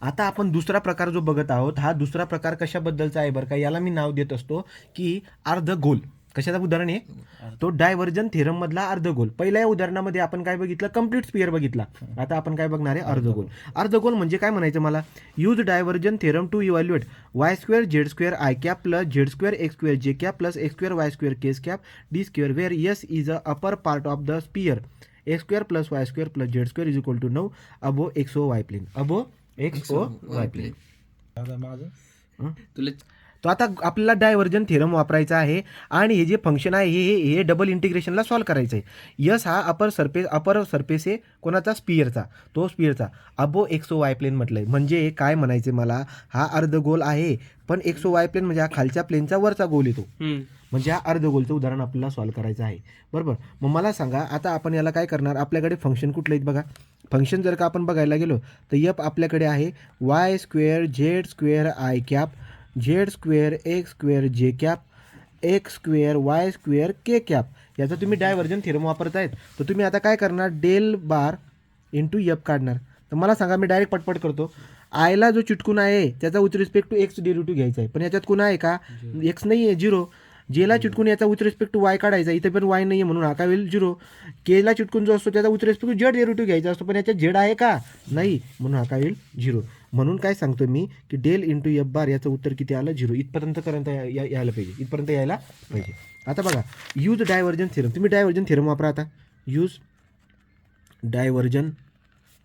आता आपण दुसरा प्रकार जो बघत आहोत, हा दुसरा प्रकार कशाबद्दलचा आहे बरं का, याला मी नाव देत असतो की अर्धगोल. कशाचं उदाहरण आहे? तो डायव्हर्जन थेरम मधला अर्धगोल. पहिल्या या उदाहरणामध्ये आपण काय बघितलं? कम्प्लीट स्पियर बघितला. आता आपण काय बघणार आहे? अर्धगोल. अर्धगोल म्हणजे काय म्हणायचं मला? Use divergence theorem to evaluate y square z square i cap plus z square x square j cap plus x square y square k cap d square where s is a upper part of the sphere x square plus y square plus z square is equal to 9 above x o y plane. Above x o y plane. तुला तो आता आपल्याला divergence theorem वापरायचा आहे आणि हे जे function आहे हे डबल इंटिग्रेशनला सॉल्व्ह करायचं आहे. यस हा अपर सरफेस आहे कोणाचा? स्पियरचा. तो स्पियरचा अबो एक्सो वाय प्लेन म्हटलंय. म्हणजे काय म्हणायचे मला? हा अर्धगोल आहे पण एक्सो वाय प्लेन म्हणजे हा खालच्या प्लेनचा वरचा गोल येतो. म्हणजे हा अर्धगोलचं उदाहरण आपल्याला सॉल्व्ह करायचं आहे. बरोबर. मग मला सांगा आता आपण याला काय करणार? आपल्याकडे फंक्शन कुठले आहेत बघा. फंक्शन जर का आपण बघायला गेलो तर यप आपल्याकडे आहे Y square z square i cap Z square x square j cap x square y square K cap. याचा तुम्ही डायव्हर्जन थेरम वापरतायत तर तुम्ही आता काय करणार? डेल बार इंटू यप काढणार. तर मला सांगा, मी डायरेक्ट पटपट करतो. आयला जो चिटकून आहे त्याचा with respect to x derivative घ्यायचा आहे, पण याच्यात कोण आहे का? एक्स नाही आहे, झिरो. जेला चिटकून याचा विथ रिस्पेक्ट टू वाय काढायचा, इथे पण वाय नाही आहे म्हणून हा काय होईल? झिरो. केला चिटकून जो असतो त्याचा with respect to z derivative घ्यायचा असतो, पण याच्यात झेड आहे का? नाही, म्हणून हा काय होईल? झिरो. म्हणून काय सांगतो मी की डेल इंटू एफ बार याचं उत्तर किती आलं? झिरो. इथपर्यंत यायला पाहिजे, इथपर्यंत यायला पाहिजे. आता बघा, यूज डायव्हर्जन थेरम. तुम्ही डायव्हर्जन थेरम वापरा. आता यूज डायव्हर्जन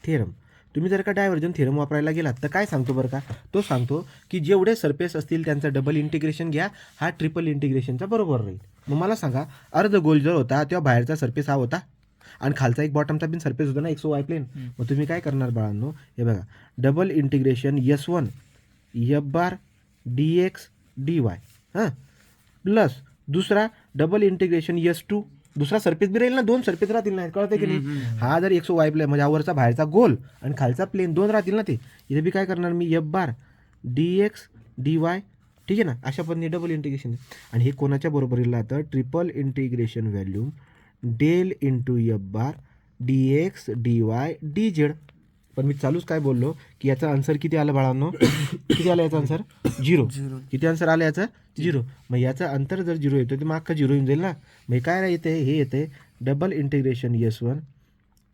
थेरम. तुम्ही जर का डायव्हर्जन थेरम वापरायला गेलात तर काय सांगतो बरं का? तो सांगतो की जेवढे सरफेस असतील त्यांचं डबल इंटिग्रेशन घ्या, हा ट्रिपल इंटिग्रेशनचा बरोबर राहील. मग मला सांगा, अर्धगोल जर होता तेव्हा बाहेरचा सरफेस हा होता आणि खालचा एक बॉटमचा बिन सरफेस होता ना, एक्स वाय प्लेन. मग तुम्ही काय करणार बाळांनो? हे बघा, double integration s one f bar D x D Y हां प्लस दुसरा डबल इंटिग्रेशन यस टू. दुसरा सरफेस बी राहील ना, दोन सरफेस राहतील ना, कळतं की नाही? हा जर एक्स वाय प्लेन म्हणजे वरचा बाहेरचा गोल आणि खालचा प्लेन दोन राहतील ना, ते इथे बी काय करणार मी? F bar D x D Y. ठीक आहे ना, अशा पद्धतीने डबल इंटिग्रेशन. आणि हे कोणाच्या बरोबरीला राहतं? Triple integration volume del into f bar D x D y d z. पण मी चालूच काय बोललो की याचा आन्सर किती आलं बाळांनो? किती आलं याचा आन्सर? झिरो. किती आन्सर आलं याचं? झिरो. मग याचं अंतर जर झिरो येतो तर मग अख्खा झिरो येऊन जाईल ना. मग काय येते? हे येते double integration s one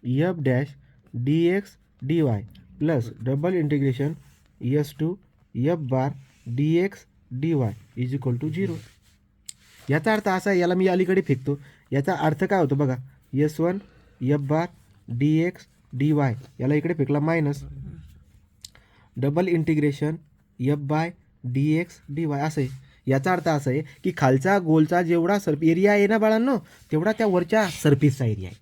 f dash d x D y plus double integration s two f bar D x D y is equal to zero. याचा अर्थ असा आहे, याला मी अलीकडे फेकतो. याचा अर्थ काय होतो बघा, s one f bar D x D y याला इकडे फेकला minus double integration f by d x D y असं आहे. याचा अर्थ असा आहे की खालचा गोलचा जेवढा एरिया आहे ना बाळांनो, तेवढा त्या वरच्या सरफेसचा एरिया आहे,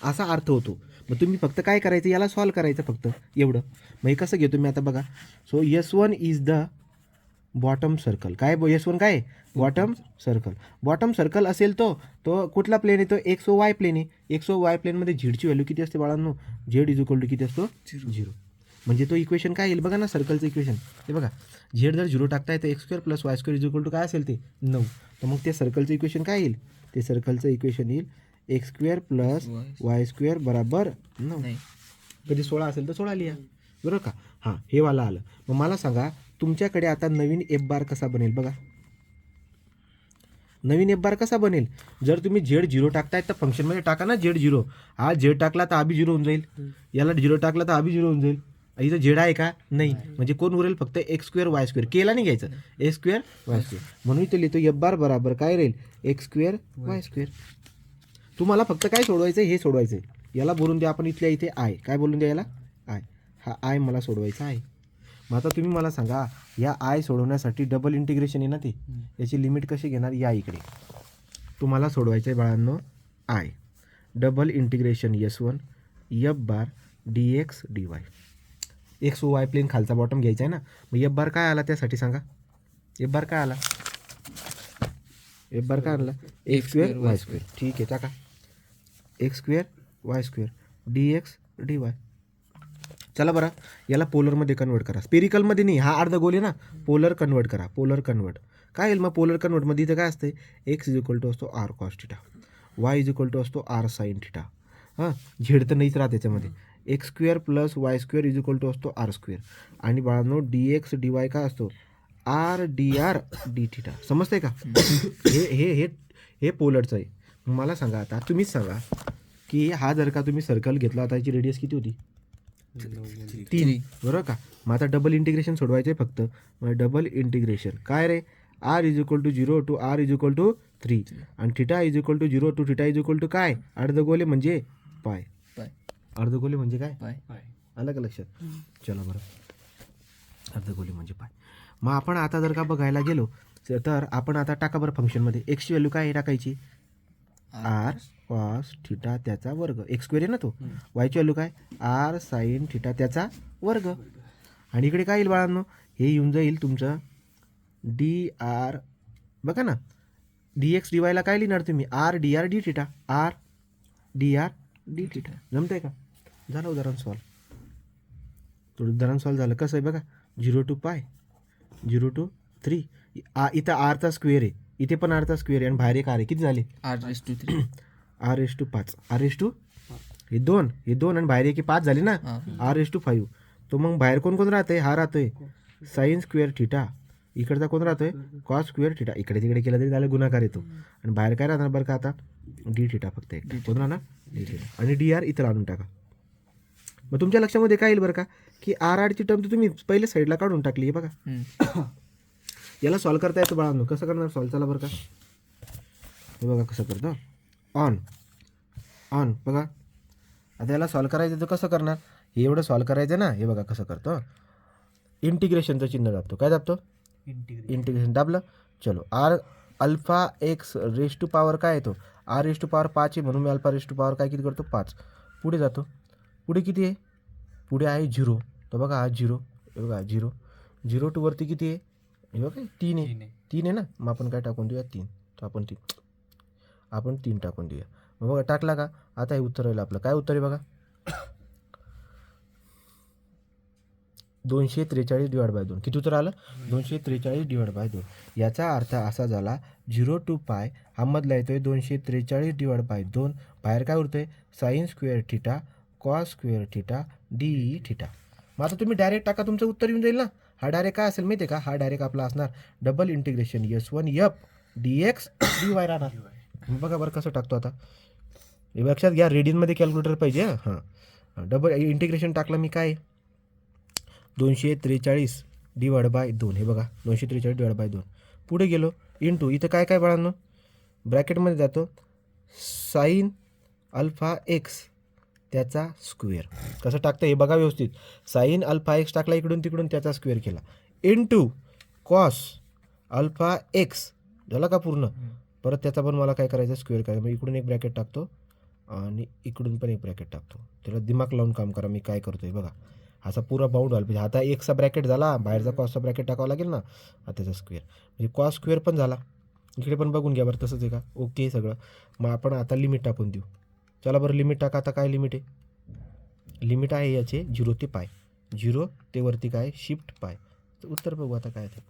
असा अर्थ होतो. मग तुम्ही फक्त काय करायचं? याला सॉल्व करायचं फक्त एवढं. मग हे कसं घेतो मी आता बघा. So yes one is the bottom circle. काय यस वन काय? Bottom circle. बॉटम सर्कल असेल तो कुठला प्लेन आहे? तो एक्स ओ वाय प्लेन आहे. एक्स ओ वाय प्लेनमध्ये झेडची व्हॅल्यू किती असते बाळांनो? झेड इज इक्वल टू किती असतो? झिरो. म्हणजे तो इक्वेशन काय येईल बघा ना, सर्कलचं इक्वेशन. हे बघा, झेड जर झिरो टाकताय तर x square plus y square is equal to काय असेल? ते 9. तर मग ते सर्कलचं इक्वेशन काय येईल? ते सर्कलचं इक्वेशन येईल x square plus y square बराबर 9. कधी 16 असेल तर 16 लिहा, बरोबर का? हां, हे वाला आलं. मग मला सांगा, तुमच्याकडे आता नवीन एफ बार कसा बनेल बघा. नवीन एफ बार कसा बनेल? जर तुम्ही झेड झिरो टाकताय तर फंक्शनमध्ये टाका ना झेड झिरो. हा झेड टाकला तर आबी झिरो होऊन जाईल, याला झिरो टाकला तर आबी झिरो होऊन जाईल. इथं झेड आहे का? नाही. म्हणजे कोण उरेल? फक्त एक्स स्क्वेअर वाय स्क्वेअर. केला नाही घ्यायचं, एक्स स्क्वेअर वाय स्क्वेअर. म्हणून इथे लिहितो एफ बार बराबर काय राहील? X square y square. तुम्हाला फक्त काय सोडवायचं? हे सोडवायचं आहे. याला बोलून द्या आपण इथल्या इथे आय. काय बोलून द्या याला? आय. हा आय मला सोडवायचा आहे. मग आता तुम्ही मला सांगा, या आय सोडवण्यासाठी डबल इंटिग्रेशन आहे ना, ते याची लिमिट कशी घेणार? या इकडे तुम्हाला सोडवायचं आहे बाळांनो I. Double integration s one f bar D x D Y. X y plane खालचा बॉटम घ्यायचा आहे ना. मग एफ बार काय आला त्यासाठी सांगा? एफ बार काय आला? एफ बार काय आला? X square y square. ठीक आहे, टाका x square y square D x D Y. चला बरं, याला पोलरमध्ये कन्वर्ट करा. स्पेरिकलमध्ये नाही, हा अर्धगोल आहे ना. पोलर कन्वर्ट करा. पोलर कन्वर्ट काय येईल मग? पोलर कन्वर्टमध्ये इथं काय असते? एक्स इज इक्वल टू असतो r cos theta, y is equal to असतो आर साईन थिटा. हां, झेड तर नाहीच राहत याच्यामध्ये. X square plus y square is equal to असतो आर स्क्वेअर. आणि बाळांनो डी एक्स डी वाय काय असतो r d r d theta. समजतंय का? हे हे हे हे पोलरचं आहे. मला सांगा आता तुम्हीच सांगा की हा जर का तुम्ही सर्कल घेतला आता याची रेडियस किती होती 3 बरोबर का. मग आता डबल इंटिग्रेशन सोडवायचं आहे फक्त. मग डबल इंटिग्रेशन काय रे R is equal to 0 to R is equal to 3 आणि theta is equal to 0 to theta is equal to काय अर्धगोले म्हणजे पाय. अर्धगोले म्हणजे काय आलं का लक्षात. चला बरं अर्धगोले म्हणजे पाय. मग आपण आता जर का बघायला गेलो तर आपण आता टाका बरं फंक्शनमध्ये एक्सची व्हॅल्यू काय टाकायची आर कॉस थिटा त्याचा वर्ग. एक्स स्क्वेअर आहे ना तो. वायची व्हॅल्यू काय आर साईन थिटा त्याचा वर्ग. आणि इकडे काय येईल बाळांनो हे येऊन जाईल तुमचं डी आर. बघा ना डी एक्स डी वायला काय लिहिणार तुम्ही r d r d theta. R d r d theta. जमतंय का. झालं उदाहरण सॉल्व. थोडं उदाहरण सॉल्व झालं. कसं आहे बघा 0 टू पाय 0 टू 3. इथं आरचा स्क्वेअर आहे इथे पण आरचा स्क्वेअर आहे आणि बाहेर एक आर आहे. किती झाले R⁻3 R⁻5 R⁻2 हे 2 आणि बाहेर एक 5 झाले ना R⁻5. तो मग बाहेर कोण कोण राहतंय हा राहतोय साईन स्क्वेअर थिटा. इकडचा कोण राहतोय कॉस स्क्वेअर थिटा. इकडे तिकडे केलं तरी झालं गुणाकार येतो. आणि बाहेर काय राहणार बरं का आता डी थिटा फक्त एक कोण राहणार डी थिटा. आणि डी आर इथं आणून टाका. मग तुमच्या लक्षामध्ये काय येईल बरं का की आर आरची टर्म तर तुम्ही पहिले साईडला काढून टाकली आहे बघा. याला सॉल्व करता येतं बाळांनो. कसं करणार सॉल्व चला बरं का. हे बघा कसं करतो ऑन बघा. आता याला सॉल्व करायचं तर कसं करणार हे एवढं सॉल्व करायचं ना. हे बघा कसं करतो इंटिग्रेशनचं चिन्ह दाबतो. काय दाबतो इंटिग्रेशन दाबलं. चलो r alpha x raise to power काय येतो आर रेस टू पॉवर 5 आहे म्हणून मी अल्फा रेस टू पॉवर काय किती करतो 5. पुढे जातो. पुढे किती आहे पुढे आहे 0. तर बघा हा 0 हे बघा 0 टू वरती किती आहे हे बघा 3 आहे ना. मग आपण काय टाकून देऊया 3. तर आपण 3 टाकून देऊया. मग बघा टाकला का. आता हे उत्तर राहिलं आपलं. काय उत्तर आहे बघा 243/2. किती उत्तर आलं 243/2. याचा अर्थ असा झाला 0 टू पाय हा मधला येतोय 243/2. बाहेर काय उरतोय sine square theta cos square theta D theta. मग आता तुम्ही डायरेक्ट टाका तुमचं उत्तर येऊन जाईल ना. हा डायरेक्ट काय असेल माहिती आहे का हा डायरेक्ट आपला असणार double integration S1 dx dy राहणार. बघा बरं कसं टाकतो आता. हे लक्षात घ्या रेडियनमध्ये कॅल्क्युलेटर पाहिजे. हां डबल इंटिग्रेशन टाकलं मी काय 243/2. हे बघा 243/2. पुढे गेलो इंटू इथं काय काय बाळांनो ब्रॅकेटमध्ये जातो साईन अल्फा एक्स त्याचा स्क्वेअर. कसं टाकतं हे बघा व्यवस्थित. साईन अल्फा एक्स टाकला इकडून तिकडून त्याचा स्क्वेअर केला इंटू कॉस अल्फा एक्स झाला का पूर्ण. परत त्याचा पण मला काय करायचं स्क्वेअर करायचं. मग इकडून एक ब्रॅकेट टाकतो आणि इकडून पण एक ब्रॅकेट टाकतो. त्याला दिमाग लावून काम करा. मी काय करतो आहे बघा असा पुरा बाउंड व्हायला पाहिजे. आता एकचा ब्रॅकेट झाला बाहेरचा कॉसचा ब्रॅकेट टाकावा लागेल ना. त्याचा स्क्वेअर म्हणजे कॉस स्क्वेअर पण झाला. इकडे पण बघून घ्या बरं तसंच आहे का ओके सगळं. मग आपण आता लिमिट टाकून देऊ. चला बरं लिमिट टाका. आता काय लिमिट आहे लिमिट आहे याचे 0 ते पाय 0 ते वरती काय शिफ्ट पाय. तर उत्तर बघू आता काय ते.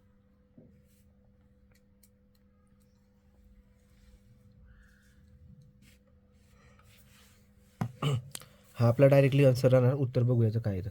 हा आपला डायरेक्टली आन्सर राहणार. उत्तर बघू याचं काय येतं.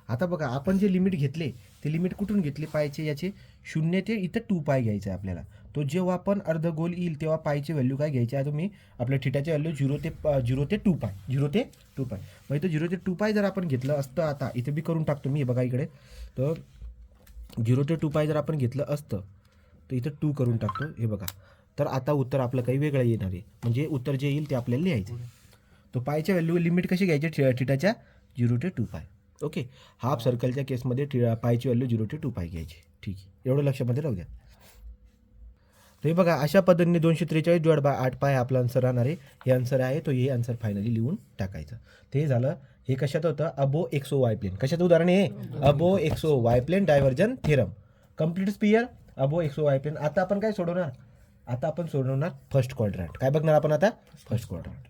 आता बघा आपण जे लिमिट घेतले ते लिमिट कुठून घेतले पायचे याचे 0 ते इथं 2 पाय घ्यायचं आहे आपल्याला. तो जेव्हा आपण अर्धगोल येईल तेव्हा पायची व्हॅल्यू काय घ्यायची आहे तुम्ही आपल्या थिटाची व्हॅल्यू 0 ते 2 पाय 0 ते 2 पाय. मग इथं 0 ते 2 पाय जर आपण घेतलं असतं आता इथे बी करून टाकतो मी बघा इकडे. तर 0 ते 2 पाय जर आपण घेतलं असतं तर इथं 2 करून टाकतो हे बघा. तर आता उत्तर आपलं काही वेगळं येणार आहे. म्हणजे उत्तर जे येईल ते आपल्याला लिहायचं. तो पायच्या व्हॅल्यू लिमिट कशी घ्यायची थिटाच्या 0 ते 2 पाय. ओके हाफ सर्कलच्या केसमध्ये पायची व्हॅल्यू 0 ते 2 पाय घ्यायची. ठीक आहे एवढं लक्षामध्ये राहू द्या. तर हे बघा अशा पद्धतीने 243/8 पाय आपला आन्सर राहणार आहे. हे आन्सर आहे तो हे आन्सर फायनली लिहून टाकायचं. ते झालं. हे कशात होतं अबो एक्सो वाय प्लेन. कशाचं उदाहरण आहे above X O Y plane divergence theorem complete sphere above X O Y plain. आता आपण काय सोडवणार आता आपण सोडवणार फर्स्ट क्वाड्रंट. काय बघणार आपण आता फर्स्ट क्वाड्रंट.